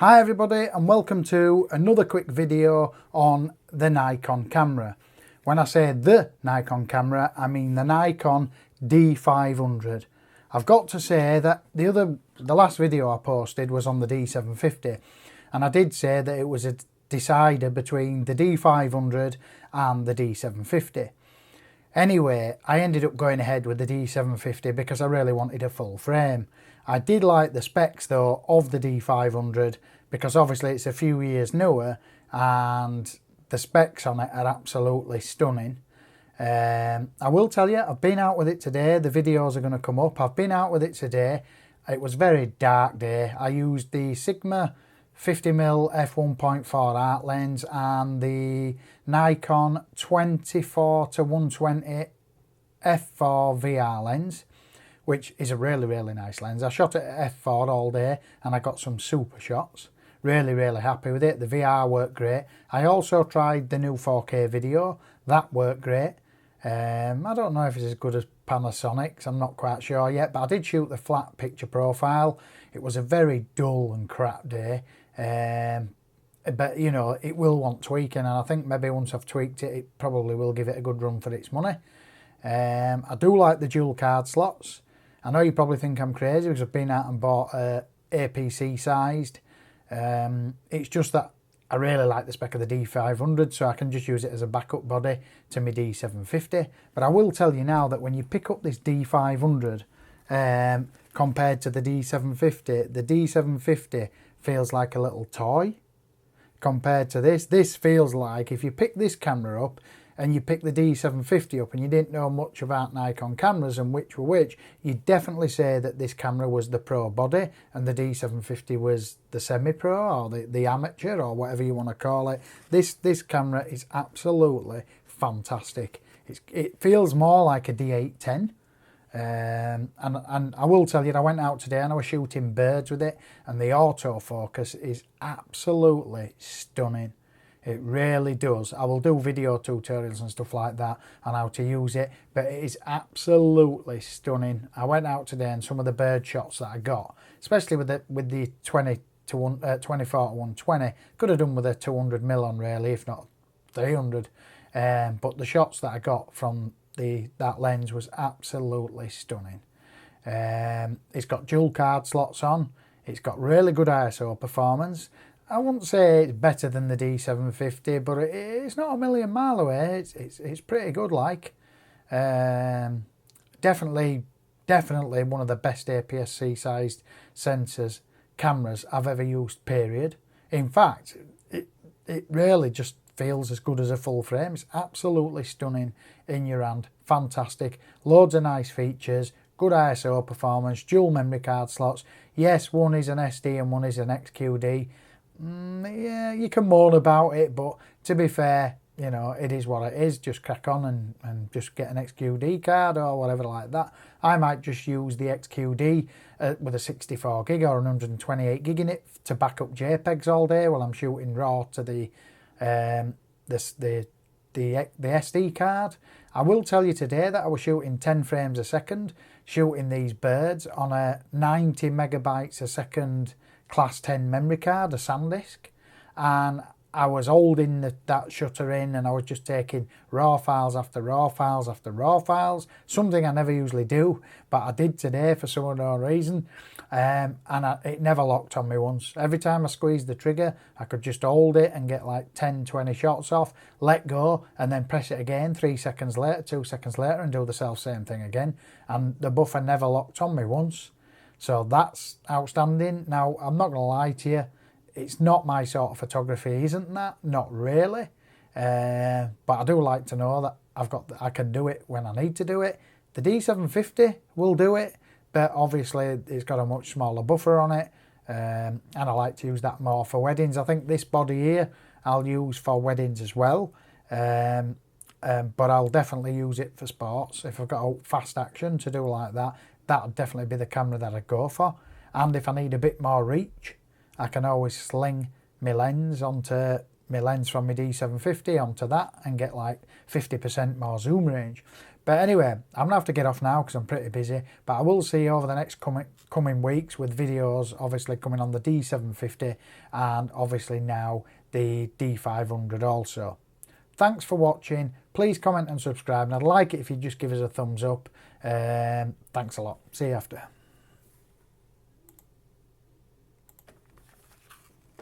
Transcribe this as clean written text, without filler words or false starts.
Hi everybody and welcome to another quick video on the Nikon camera. When I say the Nikon camera, I mean the Nikon D500. I've got to say that the last video I posted was on the D750, and I did say that it was a decider between the D500 and the D750. Anyway, I ended up going ahead with the D750 because I really wanted a full frame. I did like the specs though of the D500 because obviously it's a few years newer and the specs on it are absolutely stunning. I will tell you, I've been out with it today. The videos are going to come up. I've been out with it today. It was a very dark day. I used the Sigma 50mm f1.4 art lens and the Nikon 24-120 f4 VR lens, which is a really nice lens. I shot it at f4 all day and I got some super shots. Really happy with it. The VR worked great. I also tried the new 4K video. That worked great. I don't know if it's as good as Panasonic's, I'm not quite sure yet, but I did shoot the flat picture profile. It was a very dull and crap day, but you know, it will want tweaking, and I think maybe once I've tweaked it, it probably will give it a good run for its money. I do like the dual card slots. I know you probably think I'm crazy because I've been out and bought APC sized. It's just that I really like the spec of the D500, so I can just use it as a backup body to my D750. But I will tell you now that when you pick up this D500 compared to the D750 feels like a little toy. Compared to this feels like if you pick this camera up and you pick the D750 up and you didn't know much about Nikon cameras and which were which, you'd definitely say that this camera was the pro body and the D750 was the semi-pro or the amateur or whatever you want to call it. This camera is absolutely fantastic. It feels more like a D810. And I will tell you, I went out today and I was shooting birds with it, and the autofocus is absolutely stunning. It really does. I will do video tutorials and stuff like that on how to use it, but it is absolutely stunning. I went out today and some of the bird shots that I got, especially with the 24-120, could have done with a 200mm on really, if not 300. But the shots that I got from that lens was absolutely stunning. It's got dual card slots on. It's got really good ISO performance. I wouldn't say it's better than the D750, but it's not a million mile away. It's pretty good, like. Definitely one of the best APS-C sized sensors cameras I've ever used, period. In fact, it really just feels as good as a full frame. It's absolutely stunning in your hand. Fantastic. Loads of nice features. Good ISO performance. Dual memory card slots. Yes, one is an SD and one is an XQD. Yeah, you can moan about it, but to be fair, you know, it is what it is. Just crack on and just get an XQD card or whatever like that. I might just use the XQD with a 64 gig or 128 gig in it to back up JPEGs all day while I'm shooting RAW to the SD card. I will tell you today that I was shooting 10 frames a second, shooting these birds on a 90 megabytes a second class 10 memory card, a SanDisk, and I was holding that shutter in and I was just taking raw files after raw files after raw files, something I never usually do, but I did today for some unknown reason, and it never locked on me once. Every time I squeezed the trigger, I could just hold it and get like 10-20 shots off, let go, and then press it again 3 seconds later, 2 seconds later, and do the same thing again, and the buffer never locked on me once. So that's outstanding. Now, I'm not going to lie to you, it's not my sort of photography, isn't that? Not really. But I do like to know that I can do it when I need to do it. The D750 will do it, but obviously it's got a much smaller buffer on it, and I like to use that more for weddings. I think this body here I'll use for weddings as well, but I'll definitely use it for sports. If I've got a fast action to do like that, that'll definitely be the camera that I'd go for. And if I need a bit more reach, I can always sling my lens from my D750 onto that and get like 50% more zoom range. But anyway, I'm going to have to get off now because I'm pretty busy. But I will see you over the next coming weeks with videos obviously coming on the D750 and obviously now the D500 also. Thanks for watching. Please comment and subscribe, and I'd like it if you just give us a thumbs up. Thanks a lot. See you after.